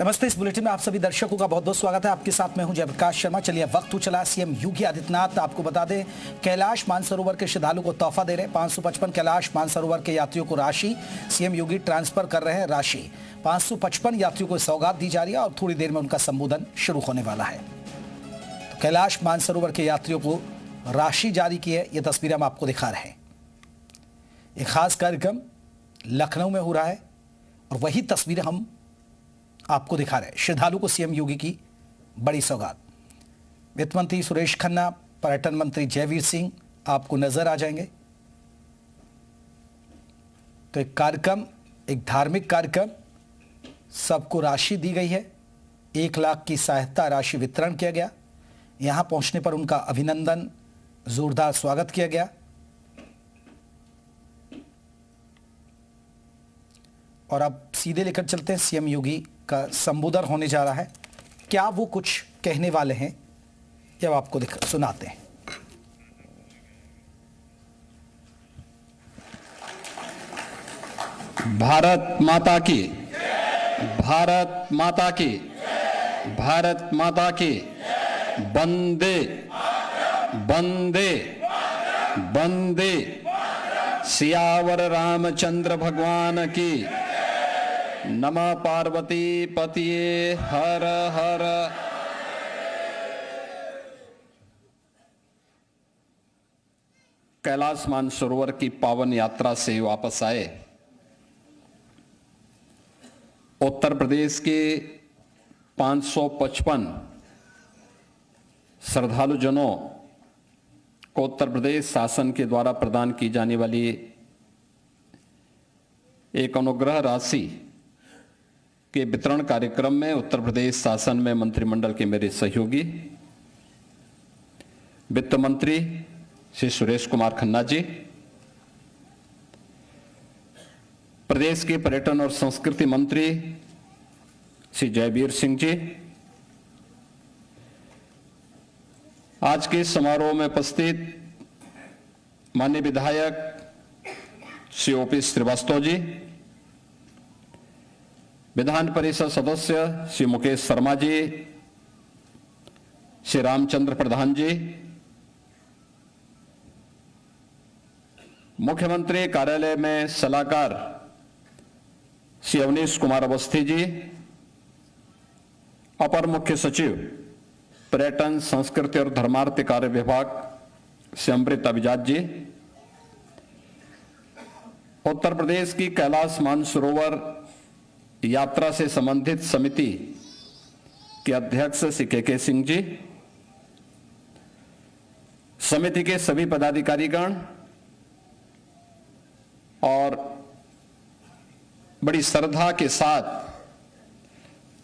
नमस्ते। इस बुलेटिन में आप सभी दर्शकों का बहुत बहुत स्वागत है। आपके साथ मैं हूं जयप्रकाश शर्मा। चलिए वक्त हो चला सीएम योगी आदित्यनाथ आपको बता दें, कैलाश मानसरोवर के श्रद्धालु को तोहफा दे रहे हैं। 555 कैलाश मानसरोवर के यात्रियों को राशि सीएम योगी ट्रांसफर कर रहे हैं। राशि 555 यात्रियों को सौगात दी जा रही है और थोड़ी देर में उनका संबोधन शुरू होने वाला है। तो कैलाश मानसरोवर के यात्रियों को राशि जारी की है, ये तस्वीरें हम आपको दिखा रहे हैं। एक खास कार्यक्रम लखनऊ में हो रहा है और वही तस्वीरें हम आपको दिखा रहे हैं। श्रद्धालु को सीएम योगी की बड़ी सौगात। वित्त मंत्री सुरेश खन्ना, पर्यटन मंत्री जयवीर सिंह आपको नजर आ जाएंगे। तो एक कार्यक्रम, एक धार्मिक कार्यक्रम, सबको राशि दी गई है। 1 लाख की सहायता राशि वितरण किया गया। यहां पहुंचने पर उनका अभिनंदन, जोरदार स्वागत किया गया। और अब सीधे लेकर चलते हैं, सीएम योगी का संबोधन होने जा रहा है। क्या वो कुछ कहने वाले हैं, जब आपको सुनाते हैं। भारत माता की, भारत माता की, भारत माता की, वंदे वंदे वंदे। सियावर रामचंद्र भगवान की। नमः पार्वती पतिये हर हर। कैलाश मानसरोवर की पावन यात्रा से वापस आए उत्तर प्रदेश के 555 श्रद्धालुजनों को उत्तर प्रदेश शासन के द्वारा प्रदान की जाने वाली एक अनुग्रह राशि के वितरण कार्यक्रम में उत्तर प्रदेश शासन में मंत्रिमंडल के मेरे सहयोगी वित्त मंत्री श्री सुरेश कुमार खन्ना जी, प्रदेश के पर्यटन और संस्कृति मंत्री श्री जयवीर सिंह जी, आज के समारोह में उपस्थित माननीय विधायक श्री ओपी श्रीवास्तव जी, विधान परिषद सदस्य श्री मुकेश शर्मा जी, श्री रामचंद्र प्रधान जी, मुख्यमंत्री कार्यालय में सलाहकार श्री अवनीश कुमार अवस्थी जी, अपर मुख्य सचिव पर्यटन संस्कृति और धर्मार्थ कार्य विभाग श्री अमृत अभिजात जी, उत्तर प्रदेश की कैलाश मानसरोवर यात्रा से संबंधित समिति के अध्यक्ष श्री के सिंह जी, समिति के सभी पदाधिकारीगण और बड़ी श्रद्धा के साथ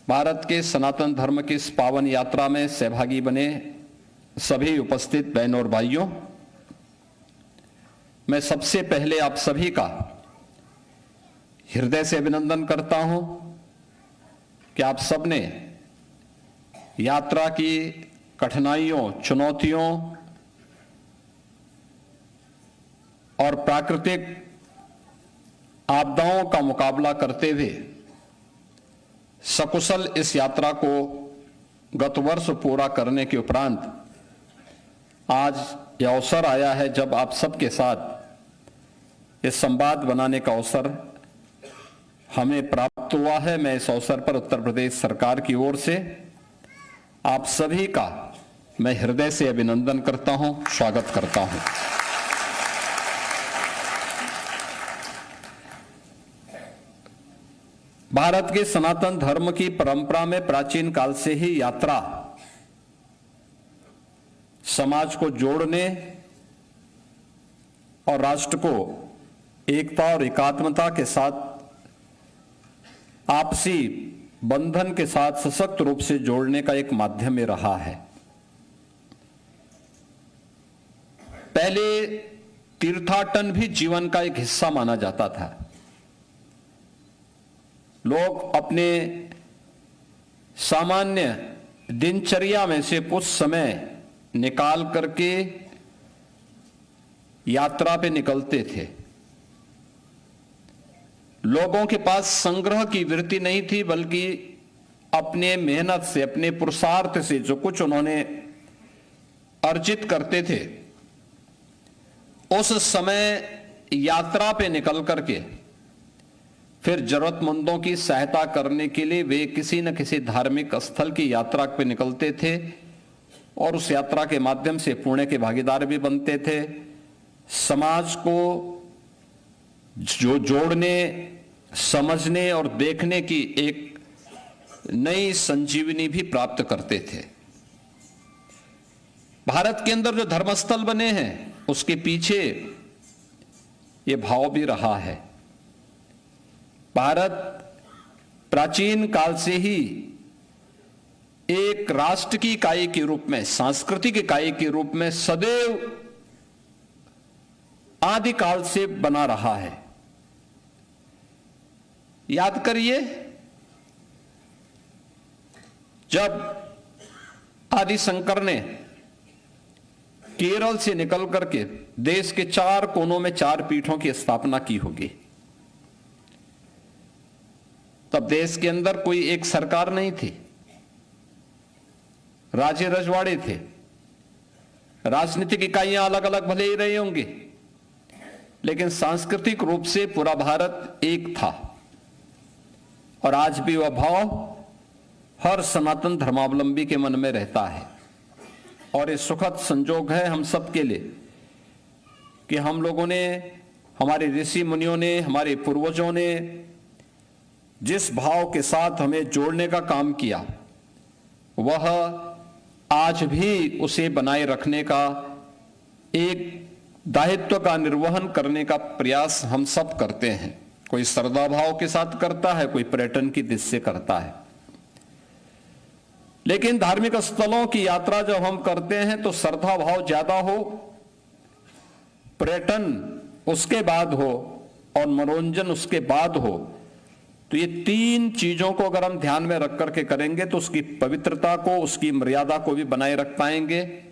भारत के सनातन धर्म की इस पावन यात्रा में सहभागी बने सभी उपस्थित बहनों और भाइयों, मैं सबसे पहले आप सभी का हृदय से अभिनंदन करता हूं कि आप सबने यात्रा की कठिनाइयों, चुनौतियों और प्राकृतिक आपदाओं का मुकाबला करते हुए सकुशल इस यात्रा को गत वर्ष पूरा करने के उपरांत आज यह अवसर आया है जब आप सबके साथ इस संवाद बनाने का अवसर हमें प्राप्त हुआ है। मैं इस अवसर पर उत्तर प्रदेश सरकार की ओर से आप सभी का मैं हृदय से अभिनंदन करता हूं, स्वागत करता हूं। भारत के सनातन धर्म की परंपरा में प्राचीन काल से ही यात्रा समाज को जोड़ने और राष्ट्र को एकता और एकात्मता के साथ आपसी बंधन के साथ सशक्त रूप से जोड़ने का एक माध्यम में रहा है। पहले तीर्थाटन भी जीवन का एक हिस्सा माना जाता था। लोग अपने सामान्य दिनचर्या में से कुछ समय निकाल करके यात्रा पे निकलते थे। लोगों के पास संग्रह की वृत्ति नहीं थी, बल्कि अपने मेहनत से, अपने पुरुषार्थ से जो कुछ उन्होंने अर्जित करते थे, उस समय यात्रा पे निकल करके फिर जरूरतमंदों की सहायता करने के लिए वे किसी न किसी धार्मिक स्थल की यात्रा पे निकलते थे और उस यात्रा के माध्यम से पुण्य के भागीदार भी बनते थे। समाज को जो जोड़ने, समझने और देखने की एक नई संजीवनी भी प्राप्त करते थे। भारत के अंदर जो धर्मस्थल बने हैं उसके पीछे ये भाव भी रहा है। भारत प्राचीन काल से ही एक राष्ट्र की इकाई के रूप में, सांस्कृतिक इकाई के रूप में सदैव आदिकाल से बना रहा है। याद करिए, जब आदि शंकर ने केरल से निकल करके देश के 4 कोनों में 4 पीठों की स्थापना की होगी, तब देश के अंदर कोई एक सरकार नहीं थी, राज्य रजवाड़े थे, राजनीतिक इकाइयां अलग अलग भले ही रहे होंगे, लेकिन सांस्कृतिक रूप से पूरा भारत एक था। और आज भी वह भाव हर सनातन धर्मावलंबी के मन में रहता है। और ये सुखद संजोग है हम सब के लिए कि हम लोगों ने, हमारे ऋषि मुनियों ने, हमारे पूर्वजों ने जिस भाव के साथ हमें जोड़ने का काम किया, वह आज भी उसे बनाए रखने का, एक दायित्व का निर्वहन करने का प्रयास हम सब करते हैं। कोई श्रद्धा भाव के साथ करता है, कोई पर्यटन की दृष्टि से करता है। लेकिन धार्मिक स्थलों की यात्रा जब हम करते हैं तो श्रद्धा भाव ज्यादा हो, पर्यटन उसके बाद हो और मनोरंजन उसके बाद हो, तो ये 3 चीजों को अगर हम ध्यान में रख करके करेंगे तो उसकी पवित्रता को, उसकी मर्यादा को भी बनाए रख पाएंगे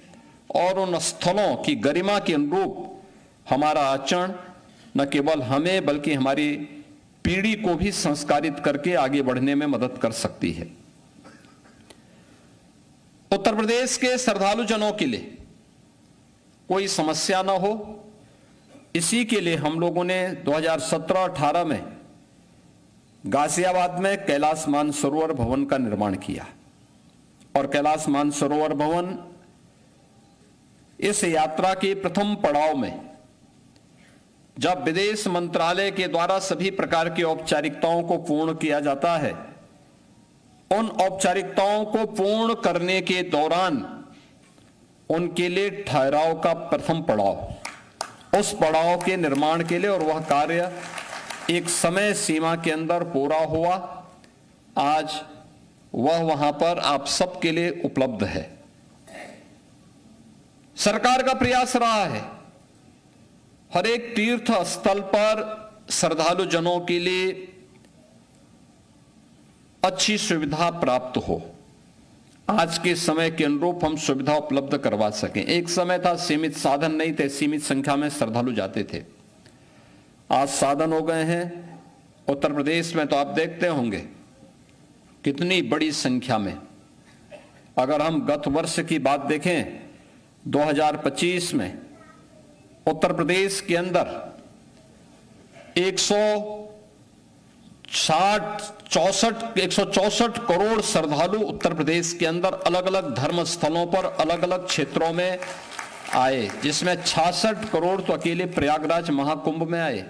और उन स्थलों की गरिमा के अनुरूप हमारा आचरण न केवल हमें बल्कि हमारी पीढ़ी को भी संस्कारित करके आगे बढ़ने में मदद कर सकती है। उत्तर प्रदेश के श्रद्धालु जनों के लिए कोई समस्या ना हो, इसी के लिए हम लोगों ने 2017-18 में गाजियाबाद में कैलाश मानसरोवर भवन का निर्माण किया। और कैलाश मानसरोवर भवन इस यात्रा के प्रथम पड़ाव में, जब विदेश मंत्रालय के द्वारा सभी प्रकार की औपचारिकताओं को पूर्ण किया जाता है, उन औपचारिकताओं को पूर्ण करने के दौरान उनके लिए ठहराव का प्रथम पड़ाव, उस पड़ाव के निर्माण के लिए, और वह कार्य एक समय सीमा के अंदर पूरा हुआ। आज वह वहां पर आप सबके लिए उपलब्ध है। सरकार का प्रयास रहा है हर एक तीर्थ स्थल पर श्रद्धालु जनों के लिए अच्छी सुविधा प्राप्त हो, आज के समय के अनुरूप हम सुविधा उपलब्ध करवा सकें। एक समय था सीमित साधन नहीं थे, सीमित संख्या में श्रद्धालु जाते थे। आज साधन हो गए हैं। उत्तर प्रदेश में तो आप देखते होंगे कितनी बड़ी संख्या में, अगर हम गत वर्ष की बात देखें 2025 में उत्तर प्रदेश के अंदर 164 करोड़ श्रद्धालु उत्तर प्रदेश के अंदर अलग अलग धर्म स्थलों पर, अलग अलग क्षेत्रों में आए, जिसमें 66 करोड़ तो अकेले प्रयागराज महाकुंभ में आए।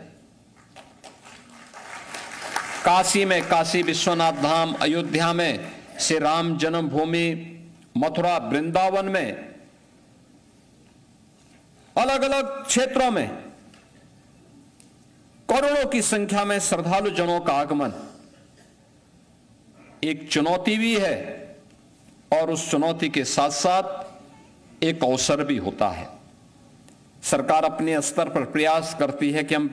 काशी में काशी विश्वनाथ धाम, अयोध्या में श्री राम जन्मभूमि, मथुरा वृंदावन में, अलग अलग क्षेत्रों में करोड़ों की संख्या में श्रद्धालु जनों का आगमन एक चुनौती भी है और उस चुनौती के साथ साथ एक अवसर भी होता है। सरकार अपने स्तर पर प्रयास करती है कि हम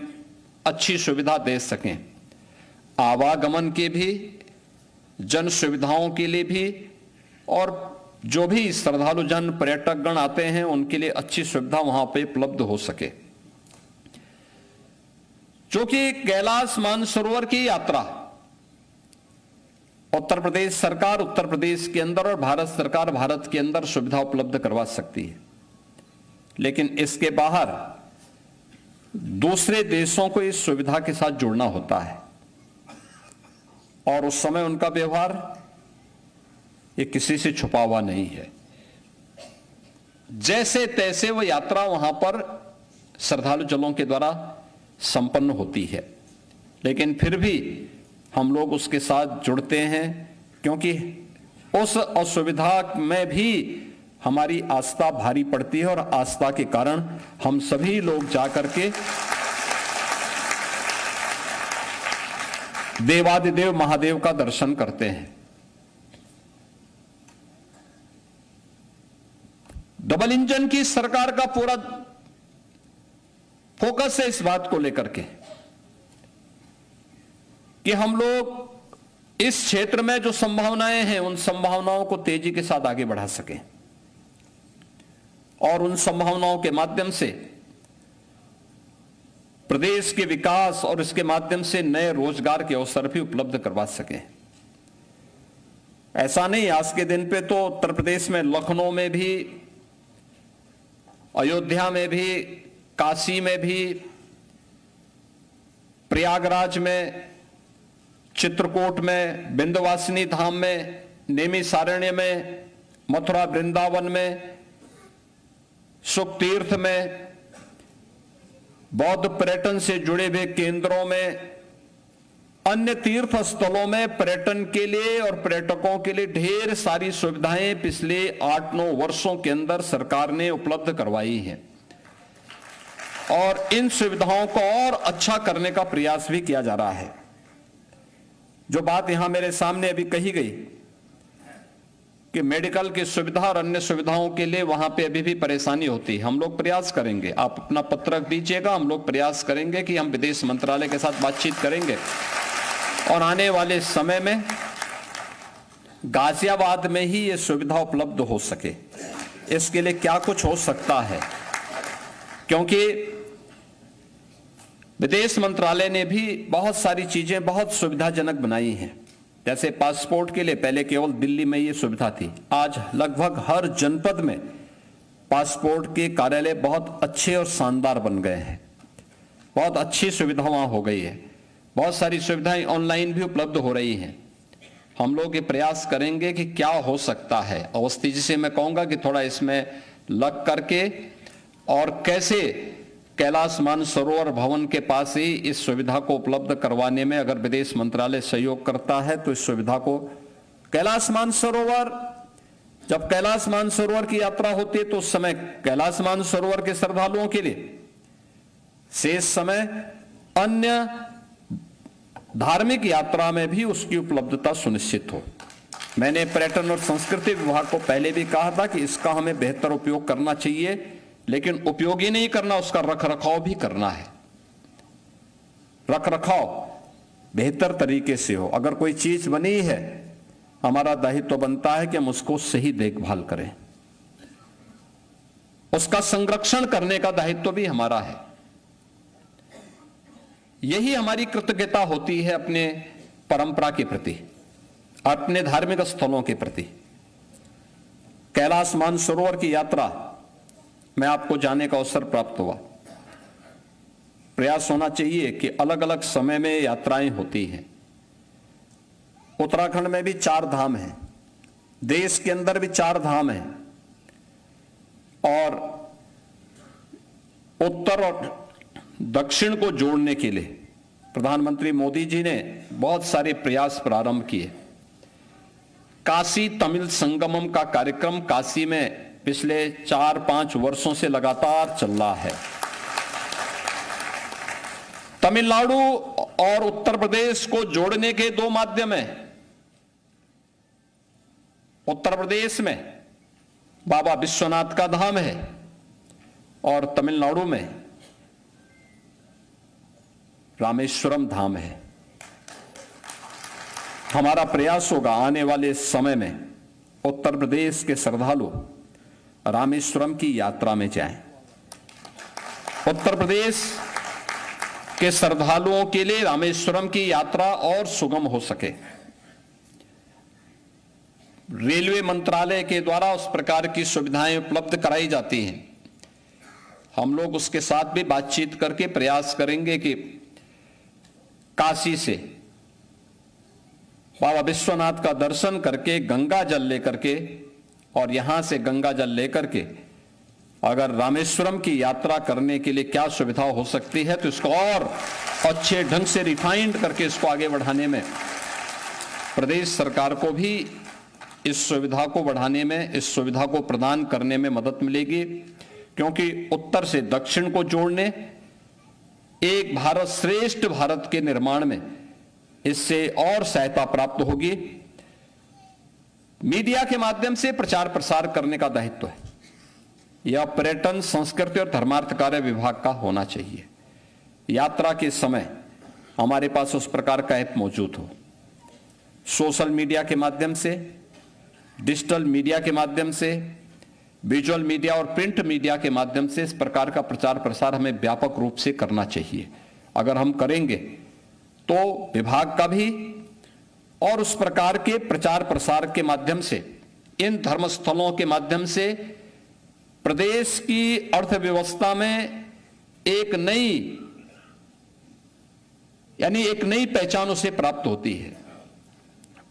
अच्छी सुविधा दे सकें, आवागमन के भी, जन सुविधाओं के लिए भी, और जो भी श्रद्धालु जन पर्यटक गण आते हैं उनके लिए अच्छी सुविधा वहां पे उपलब्ध हो सके। जो कि कैलाश मानसरोवर की यात्रा उत्तर प्रदेश सरकार उत्तर प्रदेश के अंदर और भारत सरकार भारत के अंदर सुविधा उपलब्ध करवा सकती है, लेकिन इसके बाहर दूसरे देशों को इस सुविधा के साथ जुड़ना होता है और उस समय उनका व्यवहार ये किसी से छुपा हुआ नहीं है। जैसे तैसे वो यात्रा वहां पर श्रद्धालु जलों के द्वारा संपन्न होती है, लेकिन फिर भी हम लोग उसके साथ जुड़ते हैं, क्योंकि उस असुविधा में भी हमारी आस्था भारी पड़ती है और आस्था के कारण हम सभी लोग जाकर के देवादिदेव महादेव का दर्शन करते हैं। डबल इंजन की सरकार का पूरा फोकस है इस बात को लेकर के कि हम लोग इस क्षेत्र में जो संभावनाएं हैं उन संभावनाओं को तेजी के साथ आगे बढ़ा सकें और उन संभावनाओं के माध्यम से प्रदेश के विकास और इसके माध्यम से नए रोजगार के अवसर भी उपलब्ध करवा सकें। ऐसा नहीं, आज के दिन पे तो उत्तर प्रदेश में लखनऊ में भी, अयोध्या में भी, काशी में भी, प्रयागराज में, चित्रकूट में, विंध्यवासिनी धाम में, नेमिषारण्य में, मथुरा वृंदावन में, सुख तीर्थ में, बौद्ध पर्यटन से जुड़े हुए केंद्रों में, अन्य तीर्थ स्थलों में पर्यटन के लिए और पर्यटकों के लिए ढेर सारी सुविधाएं पिछले 8-9 वर्षों के अंदर सरकार ने उपलब्ध करवाई हैं और इन सुविधाओं को और अच्छा करने का प्रयास भी किया जा रहा है। जो बात यहां मेरे सामने अभी कही गई कि मेडिकल की सुविधा और अन्य सुविधाओं के लिए वहां पे अभी भी परेशानी होती है, हम लोग प्रयास करेंगे, आप अपना पत्र दीजिएगा, हम लोग प्रयास करेंगे कि हम विदेश मंत्रालय के साथ बातचीत करेंगे और आने वाले समय में गाजियाबाद में ही ये सुविधा उपलब्ध हो सके। इसके लिए क्या कुछ हो सकता है, क्योंकि विदेश मंत्रालय ने भी बहुत सारी चीजें बहुत सुविधाजनक बनाई हैं। जैसे पासपोर्ट के लिए पहले केवल दिल्ली में ये सुविधा थी, आज लगभग हर जनपद में पासपोर्ट के कार्यालय बहुत अच्छे और शानदार बन गए हैं, बहुत अच्छी सुविधा वहां हो गई है, बहुत सारी सुविधाएं ऑनलाइन भी उपलब्ध हो रही हैं। हम लोग ये प्रयास करेंगे कि क्या हो सकता है। अवस्थी जी से मैं कहूंगा कि थोड़ा इसमें लग करके और कैसे कैलाश मानसरोवर भवन के पास ही इस सुविधा को उपलब्ध करवाने में अगर विदेश मंत्रालय सहयोग करता है तो इस सुविधा को कैलाश मानसरोवर, जब कैलाश मानसरोवर की यात्रा होती है तो उस समय कैलाश मानसरोवर के श्रद्धालुओं के लिए, शेष समय अन्य धार्मिक यात्रा में भी उसकी उपलब्धता सुनिश्चित हो। मैंने पर्यटन और संस्कृति विभाग को पहले भी कहा था कि इसका हमें बेहतर उपयोग करना चाहिए, लेकिन उपयोग ही नहीं करना, उसका रखरखाव भी करना है। रखरखाव बेहतर तरीके से हो। अगर कोई चीज बनी है, हमारा दायित्व बनता है कि हम उसको सही देखभाल करें, उसका संरक्षण करने का दायित्व भी हमारा है। यही हमारी कृतज्ञता होती है अपने परंपरा के प्रति, अपने धार्मिक स्थलों के प्रति। कैलाश मानसरोवर की यात्रा में आपको जाने का अवसर प्राप्त हुआ। प्रयास होना चाहिए कि अलग अलग समय में यात्राएं होती हैं। उत्तराखंड में भी 4 धाम हैं, देश के अंदर भी 4 धाम हैं और उत्तर और दक्षिण को जोड़ने के लिए प्रधानमंत्री मोदी जी ने बहुत सारे प्रयास प्रारंभ किए। काशी तमिल संगमम का कार्यक्रम काशी में पिछले 4-5 वर्षों से लगातार चल रहा है। तमिलनाडु और उत्तर प्रदेश को जोड़ने के 2 माध्यम हैं। उत्तर प्रदेश में बाबा विश्वनाथ का धाम है और तमिलनाडु में रामेश्वरम धाम है। हमारा प्रयास होगा आने वाले समय में उत्तर प्रदेश के श्रद्धालु रामेश्वरम की यात्रा में जाएं। उत्तर प्रदेश के श्रद्धालुओं के लिए रामेश्वरम की यात्रा और सुगम हो सके। रेलवे मंत्रालय के द्वारा उस प्रकार की सुविधाएं उपलब्ध कराई जाती हैं। हम लोग उसके साथ भी बातचीत करके प्रयास करेंगे कि काशी से बाबा विश्वनाथ का दर्शन करके गंगा जल लेकर के और यहां से गंगा जल लेकर के अगर रामेश्वरम की यात्रा करने के लिए क्या सुविधा हो सकती है, तो इसको और अच्छे ढंग से रिफाइंड करके इसको आगे बढ़ाने में प्रदेश सरकार को भी इस सुविधा को बढ़ाने में, इस सुविधा को प्रदान करने में मदद मिलेगी। क्योंकि उत्तर से दक्षिण को जोड़ने, एक भारत श्रेष्ठ भारत के निर्माण में इससे और सहायता प्राप्त होगी। मीडिया के माध्यम से प्रचार प्रसार करने का दायित्व है, यह पर्यटन, संस्कृति और धर्मार्थ कार्य विभाग का होना चाहिए। यात्रा के समय हमारे पास उस प्रकार का ऐप मौजूद हो, सोशल मीडिया के माध्यम से, डिजिटल मीडिया के माध्यम से, विजुअल मीडिया और प्रिंट मीडिया के माध्यम से इस प्रकार का प्रचार प्रसार हमें व्यापक रूप से करना चाहिए। अगर हम करेंगे तो विभाग का भी और उस प्रकार के प्रचार प्रसार के माध्यम से, इन धर्मस्थलों के माध्यम से प्रदेश की अर्थव्यवस्था में एक नई पहचान उसे प्राप्त होती है,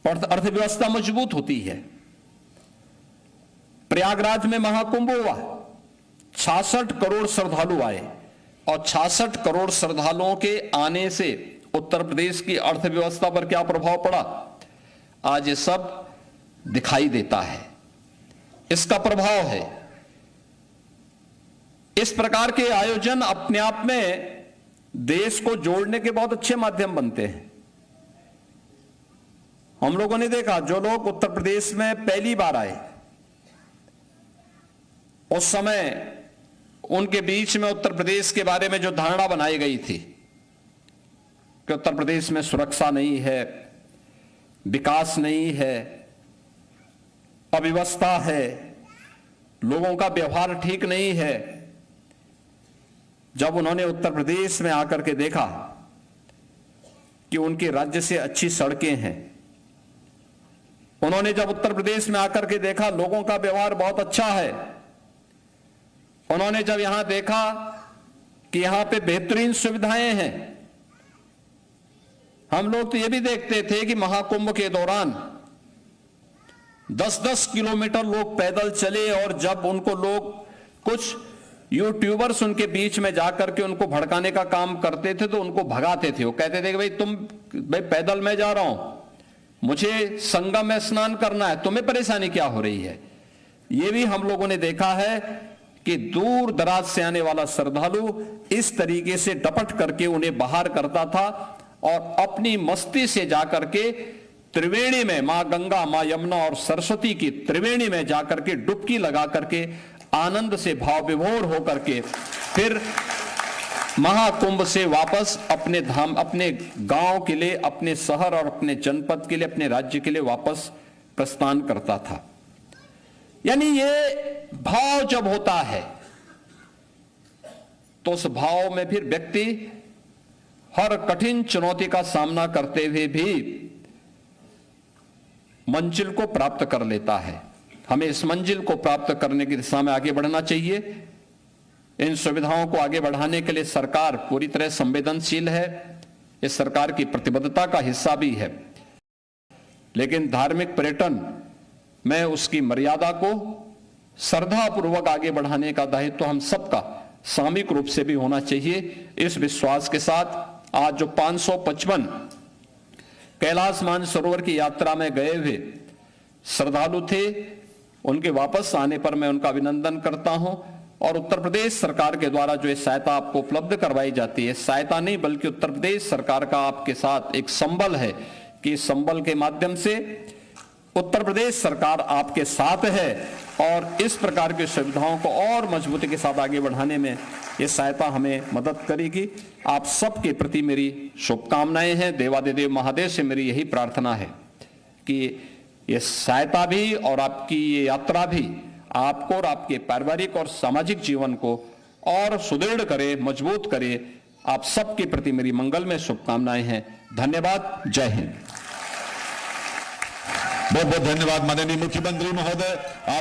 अर्थव्यवस्था मजबूत होती है। प्रयागराज में महाकुंभ हुआ, 66 करोड़ श्रद्धालु आए और 66 करोड़ श्रद्धालुओं के आने से उत्तर प्रदेश की अर्थव्यवस्था पर क्या प्रभाव पड़ा, आज ये सब दिखाई देता है, इसका प्रभाव है। इस प्रकार के आयोजन अपने आप में देश को जोड़ने के बहुत अच्छे माध्यम बनते हैं। हम लोगों ने देखा, जो लोग उत्तर प्रदेश में पहली बार आए, उस समय उनके बीच में उत्तर प्रदेश के बारे में जो धारणा बनाई गई थी कि उत्तर प्रदेश में सुरक्षा नहीं है, विकास नहीं है, अव्यवस्था है, लोगों का व्यवहार ठीक नहीं है, जब उन्होंने उत्तर प्रदेश में आकर के देखा कि उनके राज्य से अच्छी सड़कें हैं, उन्होंने जब उत्तर प्रदेश में आकर के देखा लोगों का व्यवहार बहुत अच्छा है, उन्होंने जब यहां देखा कि यहां पे बेहतरीन सुविधाएं हैं। हम लोग तो यह भी देखते थे कि महाकुंभ के दौरान 10-10 किलोमीटर लोग पैदल चले और जब उनको लोग, कुछ यूट्यूबर्स उनके बीच में जाकर के उनको भड़काने का काम करते थे तो उनको भगाते थे। वो कहते थे कि भाई पैदल मैं जा रहा हूं, मुझे संगम में स्नान करना है, तुम्हें परेशानी क्या हो रही है। यह भी हम लोगों ने देखा है कि दूर दराज से आने वाला श्रद्धालु इस तरीके से डपट करके उन्हें बाहर करता था और अपनी मस्ती से जाकर के त्रिवेणी में, मां गंगा, मां यमुना और सरस्वती की त्रिवेणी में जाकर के डुबकी लगा करके आनंद से भाव विभोर होकर के फिर महाकुंभ से वापस अपने धाम, अपने गांव के लिए, अपने शहर और अपने जनपद के लिए, अपने राज्य के लिए वापस प्रस्थान करता था। यानी ये भाव जब होता है तो उस भाव में फिर व्यक्ति हर कठिन चुनौती का सामना करते हुए भी मंजिल को प्राप्त कर लेता है। हमें इस मंजिल को प्राप्त करने की दिशा में आगे बढ़ना चाहिए। इन सुविधाओं को आगे बढ़ाने के लिए सरकार पूरी तरह संवेदनशील है, इस सरकार की प्रतिबद्धता का हिस्सा भी है। लेकिन धार्मिक पर्यटन में उसकी मर्यादा को श्रद्धापूर्वक आगे बढ़ाने का दायित्व हम सबका सामूहिक रूप से भी होना चाहिए। इस विश्वास के साथ आज जो 555 कैलाश मानसरोवर की यात्रा में गए हुए श्रद्धालु थे, उनके वापस आने पर मैं उनका अभिनंदन करता हूं। और उत्तर प्रदेश सरकार के द्वारा जो सहायता आपको उपलब्ध करवाई जाती है, सहायता नहीं बल्कि उत्तर प्रदेश सरकार का आपके साथ एक संबल है कि इस संबल के माध्यम से उत्तर प्रदेश सरकार आपके साथ है और इस प्रकार की सुविधाओं को और मजबूती के साथ आगे बढ़ाने में ये सहायता हमें मदद करेगी। आप सबके प्रति मेरी शुभकामनाएं हैं। देवादिदेव महादेव से मेरी यही प्रार्थना है कि ये सहायता भी और आपकी ये यात्रा भी आपको और आपके पारिवारिक और सामाजिक जीवन को और सुदृढ़ करे, मजबूत करे। आप सबके प्रति मेरी मंगलमय शुभकामनाएं हैं। धन्यवाद। जय हिंद। बहुत बहुत धन्यवाद माननीय मुख्यमंत्री महोदय। आप